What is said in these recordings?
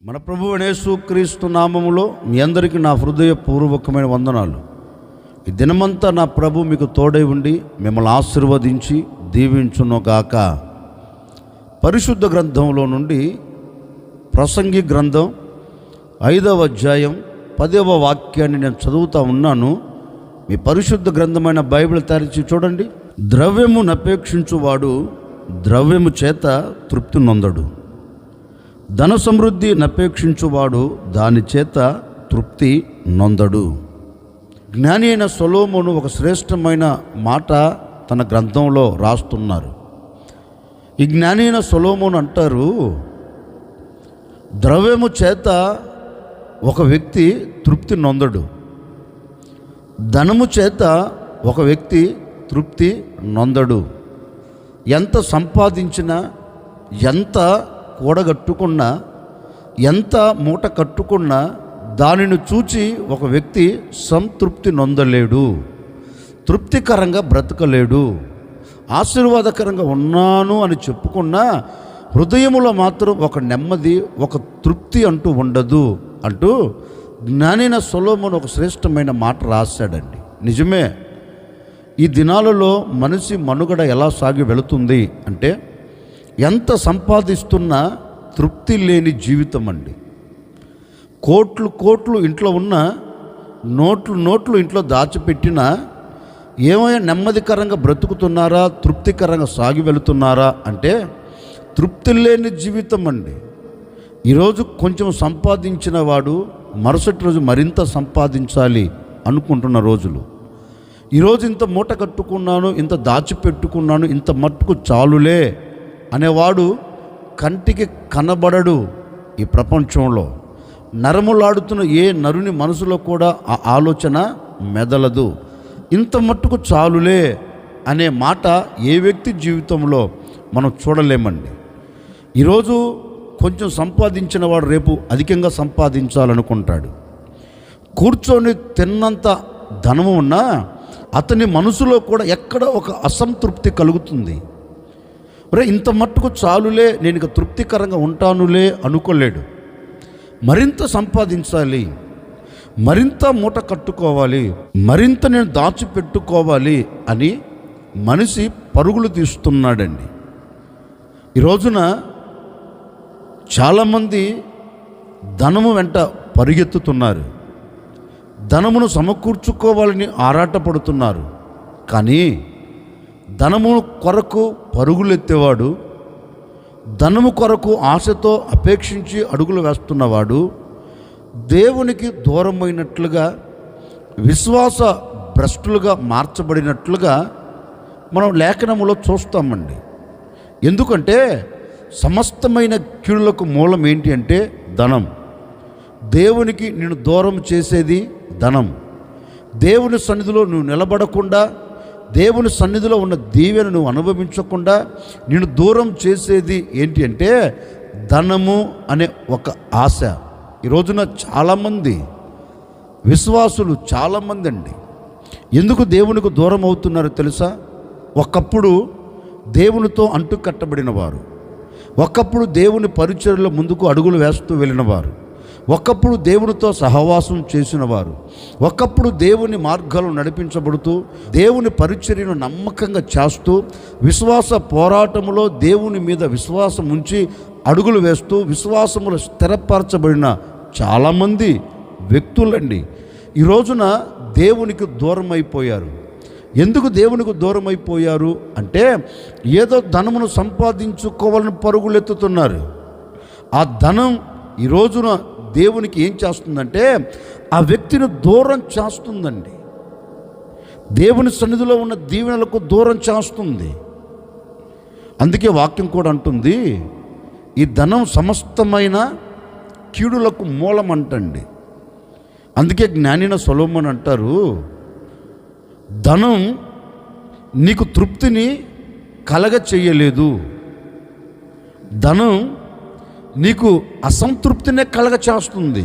మన ప్రభువు యేసు క్రీస్తు నామములో మీ అందరికీ నా హృదయపూర్వకమైన వందనాలు. ఈ దినమంతా నా ప్రభు మీకు తోడై ఉండి మిమ్మల్ని ఆశీర్వదించి దీవించునుగాక. పరిశుద్ధ గ్రంథంలో నుండి ప్రసంగి గ్రంథం 5వ అధ్యాయం 10వ వాక్యాన్ని నేను చదువుతూ ఉన్నాను. మీ పరిశుద్ధ గ్రంథమైన బైబిల్ తెరిచి చూడండి. ద్రవ్యమును అపేక్షించువాడు ద్రవ్యము చేత తృప్తి నొందడు, ధన సమృద్ధి నపేక్షించువాడు దాని చేత తృప్తి నొందడు. జ్ఞాని అయిన సొలొమోను ఒక శ్రేష్టమైన మాట తన గ్రంథంలో రాస్తున్నారు. ఈ జ్ఞాని అయిన సొలొమోను అంటారు, ద్రవ్యము చేత ఒక వ్యక్తి తృప్తి నొందడు, ధనము చేత ఒక వ్యక్తి తృప్తి నొందడు. ఎంత సంపాదించినా, ఎంత కూడగట్టుకున్నా, ఎంత మూట కట్టుకున్నా దానిని చూచి ఒక వ్యక్తి సంతృప్తి నొందలేడు, తృప్తికరంగా బ్రతకలేడు. ఆశీర్వాదకరంగా ఉన్నాను అని చెప్పుకున్నా హృదయములో మాత్రం ఒక నెమ్మది, ఒక తృప్తి అంటూ ఉండదు అంటూ జ్ఞానైన సొలొమోను ఒక శ్రేష్టమైన మాట రాశాడండి. నిజమే, ఈ దినాలలో మనిషి మనుగడ ఎలా సాగి వెళుతుంది అంటే ఎంత సంపాదిస్తున్నా తృప్తి లేని జీవితం అండి. కోట్లు కోట్లు ఇంట్లో ఉన్న, నోట్లు ఇంట్లో దాచిపెట్టినా ఏమైనా నెమ్మదికరంగా బ్రతుకుతున్నారా, తృప్తికరంగా సాగి వెళుతున్నారా అంటే తృప్తి లేని జీవితం అండి. ఈరోజు కొంచెం సంపాదించిన వాడు మరుసటి రోజు మరింత సంపాదించాలి అనుకుంటున్న రోజులు. ఈరోజు ఇంత మూట కట్టుకున్నాను, ఇంత దాచిపెట్టుకున్నాను, ఇంత మట్టుకు చాలులే అనేవాడు కంటికి కనబడడు. ఈ ప్రపంచంలో నరములాడుతున్న ఏ నరుని మనసులో కూడా ఆ ఆలోచన మెదలదు. ఇంత మట్టుకు చాలులే అనే మాట ఏ వ్యక్తి జీవితంలో మనం చూడలేమండి. ఈరోజు కొంచెం సంపాదించిన వాడు రేపు అధికంగా సంపాదించాలనుకుంటాడు. కూర్చొని తిన్నంత ధనము ఉన్నా అతని మనసులో కూడా ఎక్కడ ఒక అసంతృప్తి కలుగుతుంది. ఇంత మట్టుకు చాలులే, నేను ఇక తృప్తికరంగా ఉంటానులే అనుకోలేడు. మరింత సంపాదించాలి, మరింత మూట కట్టుకోవాలి, మరింత నేను దాచిపెట్టుకోవాలి అని మనిషి పరుగులు తీస్తున్నాడండి. ఈ రోజున చాలామంది ధనము వెంట పరిగెత్తుతున్నారు, ధనమును సమకూర్చుకోవాలని ఆరాటపడుతున్నారు. కానీ ధనము కొరకు పరుగులెత్తేవాడు, ధనము కొరకు ఆశతో అపేక్షించి అడుగులు వేస్తున్నవాడు దేవునికి దూరమైనట్లుగా, విశ్వాస భ్రష్టులుగా మార్చబడినట్లుగా మనం లేఖనములో చూస్తామండి. ఎందుకంటే సమస్తమైన కీడులకు మూలం ఏంటి అంటే ధనం. దేవునికి నిన్ను దూరం చేసేది ధనం. దేవుని సన్నిధిలో నువ్వు నిలబడకుండా, దేవుని సన్నిధిలో ఉన్న దీవెను నువ్వు అనుభవించకుండా నిన్ను దూరం చేసేది ఏంటి అంటే ధనము అనే ఒక ఆశ. ఈ రోజున చాలామంది విశ్వాసులు, చాలామంది అండి ఎందుకు దేవునికి దూరం అవుతున్నారో తెలుసా? ఒకప్పుడు దేవునితో అంటు కట్టబడిన వారు, ఒకప్పుడు దేవుని పరిచర్యలో ముందుకు అడుగులు వేస్తూ వెళ్ళినవారు, ఒకప్పుడు దేవునితో సహవాసం చేసిన వారు, ఒకప్పుడు దేవుని మార్గాలు నడిపించబడుతూ దేవుని పరిచర్యను నమ్మకంగా చేస్తూ విశ్వాస పోరాటములో దేవుని మీద విశ్వాసం ఉంచి అడుగులు వేస్తూ విశ్వాసములో స్థిరపరచబడిన చాలామంది వ్యక్తులండి ఈ రోజున దేవునికి దూరం అయిపోయారు. ఎందుకు దేవునికి దూరం అయిపోయారు అంటే ఏదో ధనమును సంపాదించుకోవాలని పరుగులెత్తుతున్నారు. ఆ ధనం ఈ రోజున దేవునికి ఏం చేస్తుందంటే ఆ వ్యక్తిని దూరం చేస్తుందండి. దేవుని సన్నిధిలో ఉన్న దీవెనలకు దూరం చేస్తుంది. అందుకే వాక్యం కూడా అంటుంది, ఈ ధనం సమస్తమైన కీడులకు మూలం అంటండి. అందుకే జ్ఞానిన సొలొమోను అంటారు, ధనం నీకు తృప్తిని కలగ చెయ్యలేదు, ధనం నీకు అసంతృప్తినే కలగ చేస్తుంది.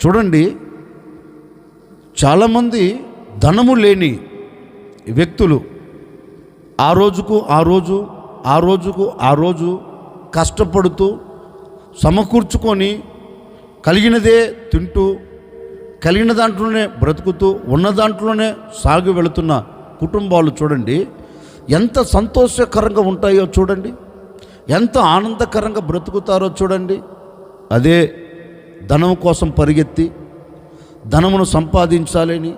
చూడండి, చాలామంది ధనము లేని వ్యక్తులు ఆ రోజుకు ఆ రోజు కష్టపడుతూ సమకూర్చుకొని కలిగినదే తింటూ కలిగిన దాంట్లోనే బ్రతుకుతూ ఉన్న దాంట్లోనే సాగి వెళుతున్న కుటుంబాలు చూడండి, ఎంత సంతోషకరంగా ఉంటాయో చూడండి, ఎంత ఆనందకరంగా బ్రతుకుతారో చూడండి. అదే ధనం కోసం పరిగెత్తి ధనమును సంపాదించాలని,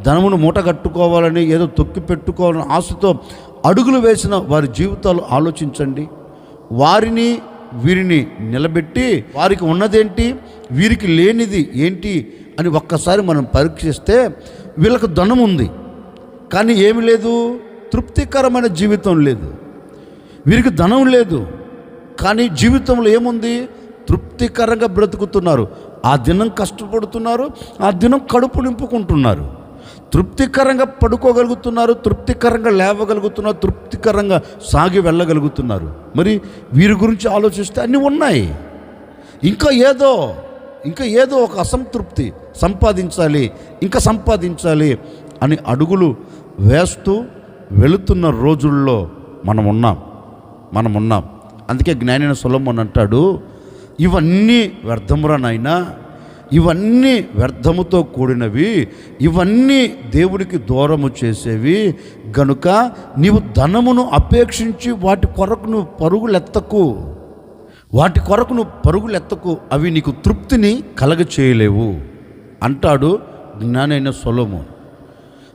ధనమును మూటగట్టుకోవాలని, ఏదో తొక్కి పెట్టుకోవాలని ఆశతో అడుగులు వేసిన వారి జీవితాలు ఆలోచించండి. వారిని వీరిని నిలబెట్టి వారికి ఉన్నదేంటి, వీరికి లేనిది ఏంటి అని ఒక్కసారి మనం పరీక్షిస్తే వీళ్ళకు ధనం ఉంది కానీ ఏమి లేదు, తృప్తికరమైన జీవితం లేదు. వీరికి ధనం లేదు కానీ జీవితంలో ఏముంది, తృప్తికరంగా బ్రతుకుతున్నారు. ఆ దినం కష్టపడుతున్నారు, ఆ దినం కడుపు నింపుకుంటున్నారు, తృప్తికరంగా పడుకోగలుగుతున్నారు, తృప్తికరంగా లేవగలుగుతున్నారు, తృప్తికరంగా సాగి వెళ్ళగలుగుతున్నారు. మరి వీరి గురించి ఆలోచిస్తే అన్నీ ఉన్నాయి, ఇంకా ఏదో ఒక అసంతృప్తి, సంపాదించాలి, ఇంకా సంపాదించాలి అని అడుగులు వేస్తూ వెళుతున్న రోజుల్లో మనం ఉన్నాం. అందుకే జ్ఞానైన సొలొమోను అంటాడు, ఇవన్నీ వ్యర్థమురా నాయనా, ఇవన్నీ వ్యర్థముతో కూడినవి, ఇవన్నీ దేవుడికి దూరము చేసేవి గనుక నీవు ధనమును అపేక్షించి వాటి కొరకు నువ్వు పరుగులెత్తకు, అవి నీకు తృప్తిని కలగచేయలేవు అంటాడు జ్ఞానైన సొలొమోను.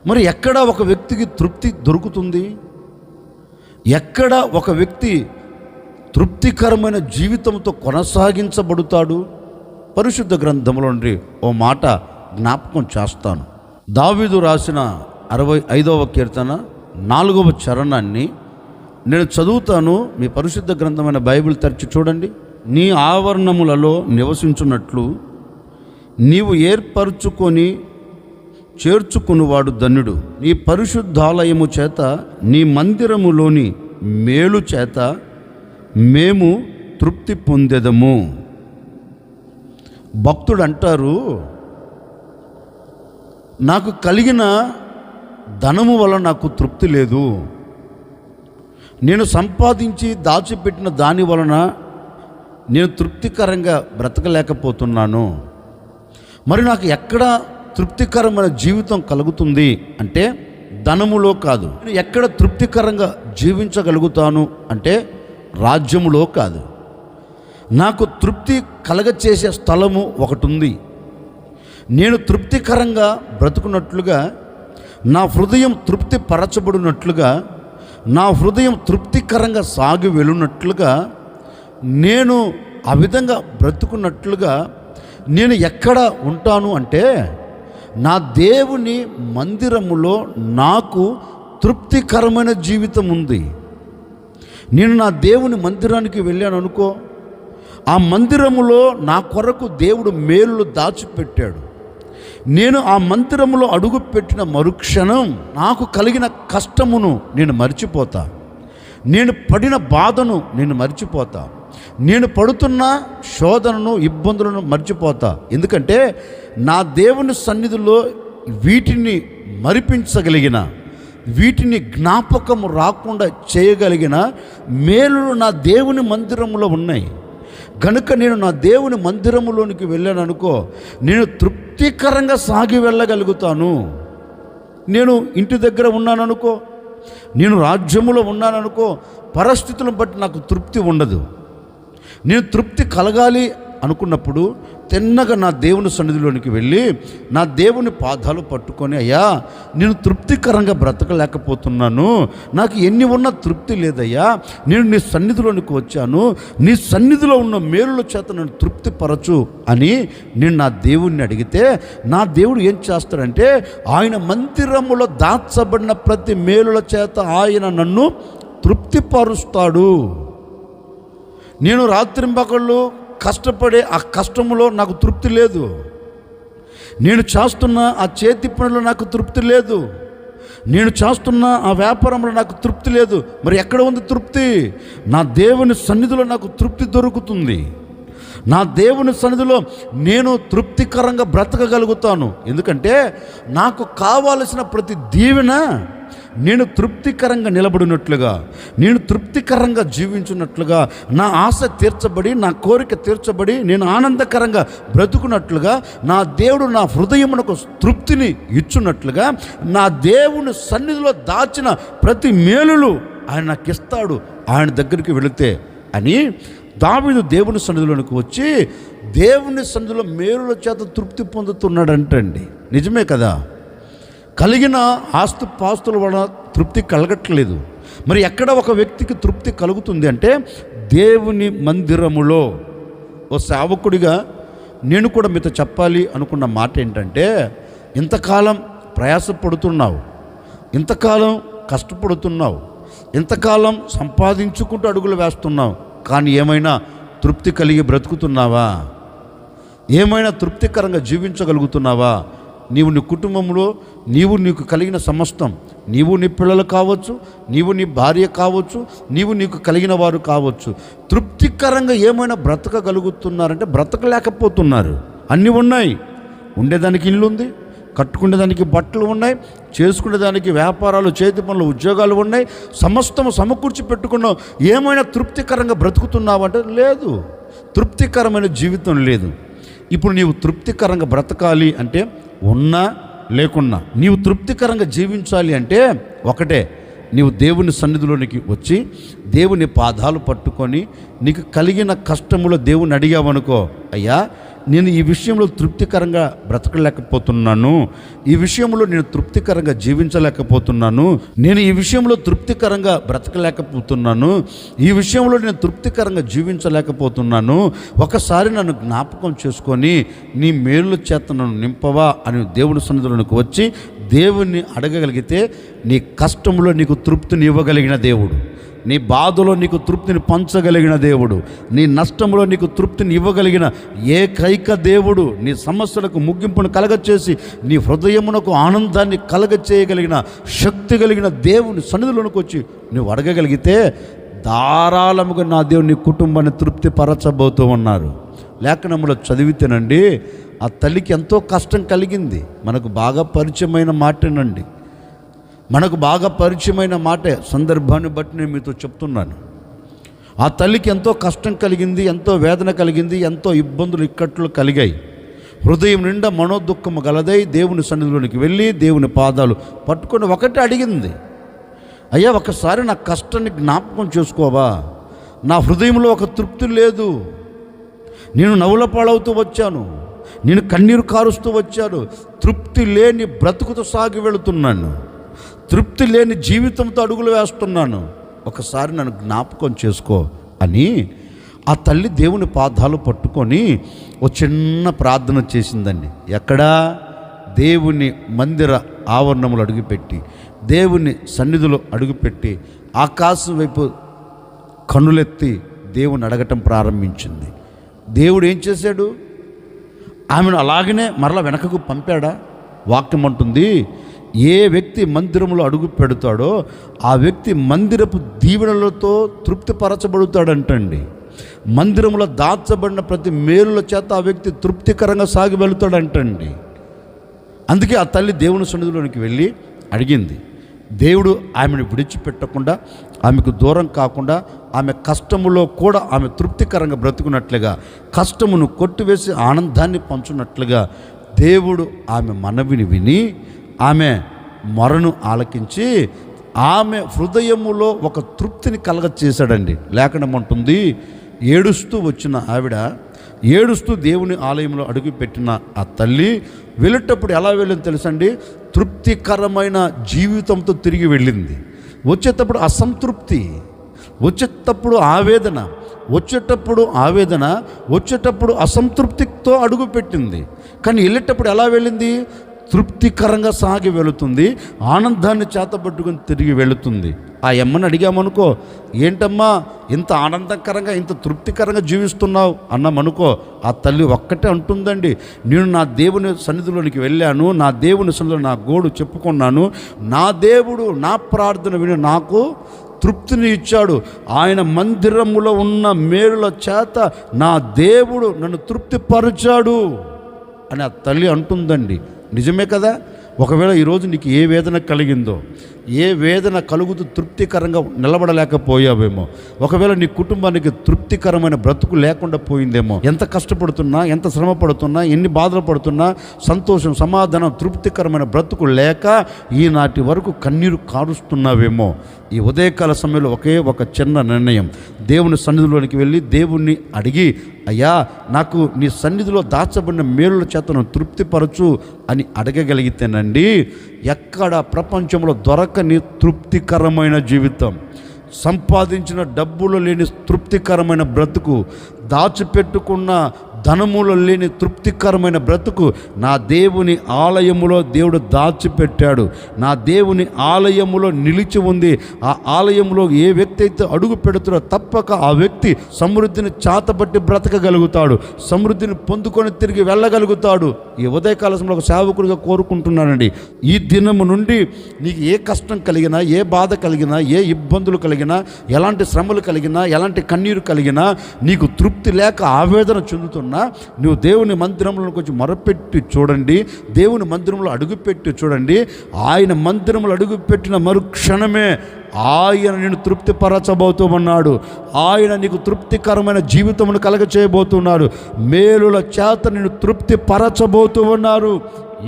మరి ఎక్కడ ఒక వ్యక్తికి తృప్తి దొరుకుతుంది, ఎక్కడ ఒక వ్యక్తి తృప్తికరమైన జీవితంతో కొనసాగించబడతాడు? పరిశుద్ధ గ్రంథంలో నుండి ఓ మాట జ్ఞాపకం చేస్తాను. దావీదు రాసిన 65వ కీర్తన 4వ చరణాన్ని నేను చదువుతాను. మీ పరిశుద్ధ గ్రంథమైన బైబిల్ తెరిచి చూడండి. నీ ఆవరణములలో నివసించున్నట్లు నీవు ఏర్పరచుకొని చేర్చుకునివాడు ధన్యుడు. నీ పరిశుద్ధాలయము చేత, నీ మందిరములోని మేలు చేత మేము తృప్తి పొందెదము. భక్తుడు అంటారు, నాకు కలిగిన ధనము వల్ల నాకు తృప్తి లేదు, నేను సంపాదించి దాచిపెట్టిన దాని వలన నేను తృప్తికరంగా బ్రతకలేకపోతున్నాను. మరి నాకు ఎక్కడ తృప్తికరమైన జీవితం కలుగుతుంది అంటే ధనములో కాదు. నేను ఎక్కడ తృప్తికరంగా జీవించగలుగుతాను అంటే రాజ్యములో కాదు. నాకు తృప్తి కలగచేసే స్థలము ఒకటి ఉంది. నేను తృప్తికరంగా బ్రతుకున్నట్లుగా, నా హృదయం తృప్తి పరచబడినట్లుగా, నా హృదయం తృప్తికరంగా సాగి వెళ్ళున్నట్లుగా, నేను ఆ విధంగా బ్రతుకున్నట్లుగా నేను ఎక్కడ ఉంటాను అంటే నా దేవుని మందిరములో నాకు తృప్తికరమైన జీవితం ఉంది. నేను నా దేవుని మందిరానికి వెళ్ళాను అనుకో, ఆ మందిరములో నా కొరకు దేవుడు మేలులు దాచిపెట్టాడు. నేను ఆ మందిరములో అడుగు పెట్టిన మరుక్షణం నాకు కలిగిన కష్టమును నేను మర్చిపోతా, నేను పడిన బాధను నేను మర్చిపోతా, నేను పడుతున్న శోధనను ఇబ్బందులను మర్చిపోతా. ఎందుకంటే నా దేవుని సన్నిధిలో వీటిని మరిపించగలిగిన, వీటిని జ్ఞాపకము రాకుండా చేయగలిగిన మేలులు నా దేవుని మందిరములో ఉన్నాయి గనుక నేను నా దేవుని మందిరములోనికి వెళ్ళాను అనుకో, నేను తృప్తికరంగా సాగి వెళ్ళగలుగుతాను. నేను ఇంటి దగ్గర ఉన్నాననుకో, నేను రాజ్యములో ఉన్నాననుకో, పరిస్థితులను బట్టి నాకు తృప్తి ఉండదు. నేను తృప్తి కలగాలి అనుకున్నప్పుడు తిన్నగా నా దేవుని సన్నిధిలోనికి వెళ్ళి నా దేవుని పాదాలు పట్టుకొని, అయ్యా నేను తృప్తికరంగా బ్రతకలేకపోతున్నాను, నాకు ఎన్ని ఉన్నా తృప్తి లేదయ్యా, నేను నీ సన్నిధిలోనికి వచ్చాను, నీ సన్నిధిలో ఉన్న మేలుల చేత నన్ను తృప్తిపరచు అని నేను నా దేవుణ్ణి అడిగితే, నా దేవుడు ఏం చేస్తాడంటే ఆయన మందిరములో దాచబడిన ప్రతి మేలుల చేత ఆయన నన్ను తృప్తిపరుస్తాడు. నేను రాత్రింబగళ్ళు కష్టపడే ఆ కష్టములో నాకు తృప్తి లేదు, నేను చేస్తున్న ఆ చేతి పనులు నాకు తృప్తి లేదు, నేను చేస్తున్న ఆ వ్యాపారంలో నాకు తృప్తి లేదు. మరి ఎక్కడ ఉంది తృప్తి? నా దేవుని సన్నిధిలో నాకు తృప్తి దొరుకుతుంది. నా దేవుని సన్నిధిలో నేను తృప్తికరంగా బ్రతకగలుగుతాను. ఎందుకంటే నాకు కావలసిన ప్రతి దీవెన నేను తృప్తికరంగా నిలబడినట్లుగా, నేను తృప్తికరంగా జీవించున్నట్లుగా, నా ఆశ తీర్చబడి, నా కోరిక తీర్చబడి, నేను ఆనందకరంగా బ్రతుకున్నట్లుగా, నా దేవుడు నా హృదయమునకు తృప్తిని ఇచ్చున్నట్లుగా, నా దేవుని సన్నిధిలో దాచిన ప్రతి మేలులు ఆయన నాకు ఇస్తాడు ఆయన దగ్గరికి వెళితే అని దావీదు దేవుని సన్నిధిలోనికి వచ్చి దేవుని సన్నిధిలో మేలుల చేత తృప్తి పొందుతున్నాడంటండి. నిజమే కదా? కలిగిన ఆస్తుపాస్తుల వలన తృప్తి కలగట్లేదు. మరి ఎక్కడ ఒక వ్యక్తికి తృప్తి కలుగుతుంది అంటే దేవుని మందిరములో. ఓ సేవకుడిగా నేను కూడా మీతో చెప్పాలి అనుకున్న మాట ఏంటంటే, ఇంతకాలం ప్రయాసపడుతున్నావు, ఇంతకాలం కష్టపడుతున్నావు, ఇంతకాలం సంపాదించుకుంటూ అడుగులు వేస్తున్నావు, కానీ ఏమైనా తృప్తి కలిగి బ్రతుకుతున్నావా? ఏమైనా తృప్తికరంగా జీవించగలుగుతున్నావా? నీవు నీ కుటుంబంలో నీకు కలిగిన సమస్తం, నీవు నీ పిల్లలు కావచ్చు, నీవు నీ భార్య కావచ్చు, నీకు కలిగిన వారు కావచ్చు, తృప్తికరంగా ఏమైనా బ్రతకగలుగుతున్నారంటే బ్రతకలేకపోతున్నారు. అన్నీ ఉన్నాయి, ఉండేదానికి ఇల్లు ఉంది, కట్టుకునేదానికి బట్టలు ఉన్నాయి, చేసుకునేదానికి వ్యాపారాలు, చేతి పనులు, ఉద్యోగాలు ఉన్నాయి, సమస్తము సమకూర్చి పెట్టుకున్నావు. ఏమైనా తృప్తికరంగా బ్రతుకుతున్నావంటే లేదు, తృప్తికరమైన జీవితం లేదు. ఇప్పుడు నీవు తృప్తికరంగా బ్రతకాలి అంటే ఉన్నా లేకున్నా, నీవు తృప్తికరంగా జీవించాలి అంటే ఒకటే, నీవు దేవుని సన్నిధిలోనికి వచ్చి దేవుని పాదాలు పట్టుకొని నీకు కలిగిన కష్టములో దేవుని అడిగావనుకో, అయ్యా నేను ఈ విషయంలో తృప్తికరంగా బ్రతకలేకపోతున్నాను, ఈ విషయంలో నేను తృప్తికరంగా జీవించలేకపోతున్నాను, నేను ఈ విషయంలో తృప్తికరంగా బ్రతకలేకపోతున్నాను, ఈ విషయంలో నేను తృప్తికరంగా జీవించలేకపోతున్నాను, ఒకసారి నన్ను జ్ఞాపకం చేసుకొని నీ మేలుల చేత నన్ను నింపవా అని దేవుని సన్నిధిలోనికి వచ్చి దేవుణ్ణి అడగగలిగితే నీ కష్టంలో నీకు తృప్తిని ఇవ్వగలిగిన దేవుడు, నీ బాధలో నీకు తృప్తిని పంచగలిగిన దేవుడు, నీ నష్టంలో నీకు తృప్తిని ఇవ్వగలిగిన ఏకైక దేవుడు, నీ సమస్యలకు ముగింపును కలగచేసి నీ హృదయమునకు ఆనందాన్ని కలగచేయగలిగిన శక్తి కలిగిన దేవుని సన్నిధిలోనికి వచ్చి నువ్వు అడగగలిగితే ధారాళముగా నా దేవుడు నీ కుటుంబాన్ని తృప్తిపరచబోతూ ఉన్నారు. లేఖనములో చదివితేనండి ఆ తల్లికి ఎంతో కష్టం కలిగింది. మనకు బాగా పరిచయమైన మాటేనండి, మనకు బాగా పరిచయమైన మాటే, సందర్భాన్ని బట్టి నేను మీతో చెప్తున్నాను. ఆ తల్లికి ఎంతో కష్టం కలిగింది, ఎంతో వేదన కలిగింది, ఎంతో ఇబ్బందులు ఇక్కట్లు కలిగాయి. హృదయం నిండా మనోదుఖము గలదై దేవుని సన్నిధిలోనికి వెళ్ళి దేవుని పాదాలు పట్టుకొని ఒకటే అడిగింది, అయ్యా ఒకసారి నా కష్టాన్ని జ్ఞాపకం చేసుకోవా? నా హృదయంలో ఒక తృప్తి లేదు, నేను నవ్వుల పాలవుతూ వచ్చాను, నేను కన్నీరు కారుస్తూ వచ్చాను, తృప్తి లేని బ్రతుకుతో సాగి వెళుతున్నాను, తృప్తి లేని జీవితంతో అడుగులు వేస్తున్నాను, ఒకసారి నన్ను జ్ఞాపకం చేసుకో అని ఆ తల్లి దేవుని పాదాలు పట్టుకొని ఒక చిన్న ప్రార్థన చేసిందండి. ఎక్కడా? దేవుని మందిర ఆవరణములు అడుగుపెట్టి, దేవుని సన్నిధిలో అడుగుపెట్టి, ఆకాశం వైపు కన్నులెత్తి దేవుని అడగటం ప్రారంభించింది. దేవుడు ఏం చేశాడు? ఆమెను అలాగనే మరలా వెనకకు పంపాడా? వాక్యం అంటుంది, ఏ వ్యక్తి మందిరంలో అడుగు పెడతాడో ఆ వ్యక్తి మందిరపు దీవెనలతో తృప్తిపరచబడుతాడంటండి. మందిరంలో దాచబడిన ప్రతి మేలుల చేత ఆ వ్యక్తి తృప్తికరంగా సాగి వెళుతాడంటండి. అందుకే ఆ తల్లి దేవుని సన్నిధిలోనికి వెళ్ళి అడిగింది. దేవుడు ఆమెను విడిచిపెట్టకుండా, ఆమెకు దూరం కాకుండా, ఆమె కష్టములో కూడా ఆమె తృప్తికరంగా బ్రతుకున్నట్లుగా, కష్టమును కొట్టివేసి ఆనందాన్ని పంచున్నట్లుగా దేవుడు ఆమె మనవిని విని ఆమె మొరను ఆలకించి ఆమె హృదయములో ఒక తృప్తిని కలగచేశాడండి. లేఖనమంటుంది, ఏడుస్తూ వచ్చిన ఆవిడ, ఏడుస్తూ దేవుని ఆలయంలో అడుగుపెట్టిన ఆ తల్లి వెళ్ళేటప్పుడు ఎలా వెళ్ళింది తెలుసండి? తృప్తికరమైన జీవితంతో తిరిగి వెళ్ళింది. వచ్చేటప్పుడు అసంతృప్తి, వచ్చేటప్పుడు ఆవేదన, వచ్చేటప్పుడు అసంతృప్తితో అడుగుపెట్టింది. కానీ వెళ్ళేటప్పుడు ఎలా వెళ్ళింది? తృప్తికరంగా సాగి వెళుతుంది, ఆనందాన్ని చేతబట్టుకుని తిరిగి వెళుతుంది. ఆ అమ్మని అడిగామనుకో, ఏంటమ్మా ఇంత ఆనందకరంగా ఇంత తృప్తికరంగా జీవిస్తున్నావు అన్నామనుకో, ఆ తల్లి ఒక్కటే అంటుందండి, నేను నా దేవుని సన్నిధిలోనికి వెళ్ళాను, నా దేవుని సన్నిధిలో నా గోడు చెప్పుకున్నాను, నా దేవుడు నా ప్రార్థన విని నాకు తృప్తిని ఇచ్చాడు, ఆయన మందిరములో ఉన్న మేలుల చేత నా దేవుడు నన్ను తృప్తిపరిచాడు అని ఆ తల్లి అంటుందండి. నిజమే కదా? ఒకవేళ ఈరోజు నీకు ఏ వేదన కలిగిందో, ఏ వేదన కలుగుతూ తృప్తికరంగా నిలబడలేకపోయావేమో, ఒకవేళ నీ కుటుంబానికి తృప్తికరమైన బ్రతుకు లేకుండా పోయిందేమో, ఎంత కష్టపడుతున్నా, ఎంత శ్రమ పడుతున్నా, ఎన్ని బాధలు పడుతున్నా సంతోషం, సమాధానం, తృప్తికరమైన బ్రతుకు లేక ఈనాటి వరకు కన్నీరు కారుస్తున్నావేమో, ఈ ఉదయకాల సమయంలో ఒకే ఒక చిన్న నిర్ణయం, దేవుని సన్నిధిలోనికి వెళ్ళి దేవుణ్ణి అడిగి, అయ్యా నాకు నీ సన్నిధిలో దాచబడిన మేలుల చేతను తృప్తిపరచు అని అడగగలిగితేనండి, ఎక్కడ ప్రపంచంలో దొరకని తృప్తికరమైన జీవితం, సంపాదించిన డబ్బులు లేని తృప్తికరమైన బ్రతుకు, దాచిపెట్టుకున్న ధనములో లేని తృప్తికరమైన బ్రతుకు నా దేవుని ఆలయములో దేవుడు దాచిపెట్టాడు. నా దేవుని ఆలయములో నిలిచి ఉంది. ఆ ఆలయంలో ఏ వ్యక్తి అయితే అడుగు పెడుతాడో తప్పక ఆ వ్యక్తి సమృద్ధిని చాతబట్టి బ్రతకగలుగుతాడు, సమృద్ధిని పొందుకొని తిరిగి వెళ్ళగలుగుతాడు. ఈ ఉదయకాల సమయంలో ఒక సేవకుడిగా కోరుకుంటున్నానండి, ఈ దినము నుండి నీకు ఏ కష్టం కలిగినా, ఏ బాధ కలిగినా, ఏ ఇబ్బందులు కలిగినా, ఎలాంటి శ్రమలు కలిగినా, ఎలాంటి కన్నీరు కలిగినా, నీకు తృప్తి లేక ఆవేదన చెందుతున్నా, నువ్వు దేవుని మందిరంలో కొంచెం మొరపెట్టి చూడండి, దేవుని మందిరంలో అడుగుపెట్టి చూడండి. ఆయన మందిరంలో అడుగుపెట్టిన మరుక్షణమే ఆయన నిన్ను తృప్తిపరచబోతూ ఉన్నాడు. ఆయన నీకు తృప్తికరమైన జీవితమును కలగచేయబోతున్నారు. మేలుల చేత నిన్ను తృప్తిపరచబోతూ ఉన్నారు.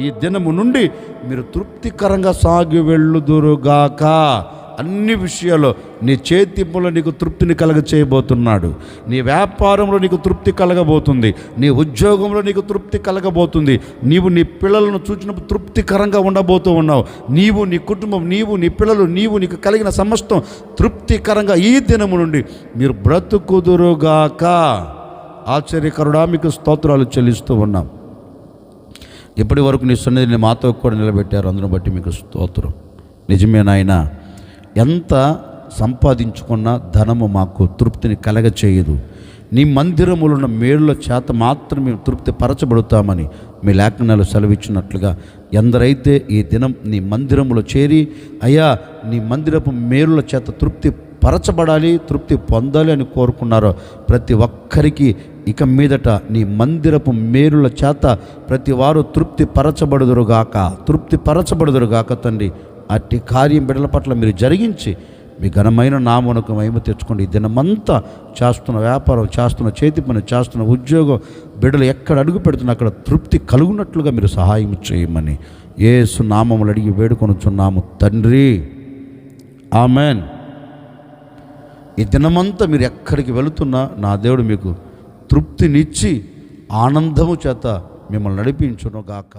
ఈ దినము నుండి మీరు తృప్తికరంగా సాగి వెళ్ళుదురుగాక. అన్ని విషయాల్లో నీ చేతింపులో నీకు తృప్తిని కలగచేయబోతున్నాడు. నీ వ్యాపారంలో నీకు తృప్తి కలగబోతుంది. నీ ఉద్యోగంలో నీకు తృప్తి కలగబోతుంది. నీవు నీ పిల్లలను చూసినప్పుడు తృప్తికరంగా ఉండబోతూ ఉన్నావు. నీవు, నీ కుటుంబం, నీవు, నీ పిల్లలు, నీకు కలిగిన సమస్తం తృప్తికరంగా ఈ దినము నుండి మీరు బ్రతుకుదురుగాక. ఆశ్చర్యకరుడా, మీకు స్తోత్రాలు చెల్లిస్తూ ఉన్నాం. ఇప్పటి వరకు నీ సన్నిధిని మాతో కూడా నిలబెట్టారు, అందును బట్టి మీకు స్తోత్రం. నిజమే నాయనా, ఎంత సంపాదించుకున్న ధనము మాకు తృప్తిని కలగచేయదు. నీ మందిరములో ఉన్న మేలుల చేత మాత్రమే తృప్తి పరచబడుతామని మీ లేఖనాలు సెలవిచ్చినట్లుగా ఎందరైతే ఈ దినం నీ మందిరములో చేరి, అయ్యా నీ మందిరపు మేలుల చేత తృప్తి పరచబడాలి, తృప్తి పొందాలి అని కోరుకున్నారో ప్రతి ఒక్కరికి ఇక మీదట నీ మందిరపు మేలుల చేత ప్రతి వారు తృప్తి పరచబడుదురుగాక తండ్రి. అట్టి కార్యం బిడ్డల పట్ల మీరు జరిగించి మీ ఘనమైన నామమునకు మహిమ తెచ్చుకోండి. ఈ దినమంతా చేస్తున్న వ్యాపారం, చేస్తున్న చేతి పని, చేస్తున్న ఉద్యోగం, బిడ్డలు ఎక్కడ అడుగు పెడుతున్నా అక్కడ తృప్తి కలుగునట్లుగా మీరు సహాయం చేయమని యేసు నామములు అడిగి వేడుకొనుచున్నాము తండ్రి, ఆమెన్. ఈ దినమంతా మీరు ఎక్కడికి వెళుతున్నా నా దేవుడు మీకు తృప్తినిచ్చి ఆనందము చేత మిమ్మల్ని నడిపించును గాక.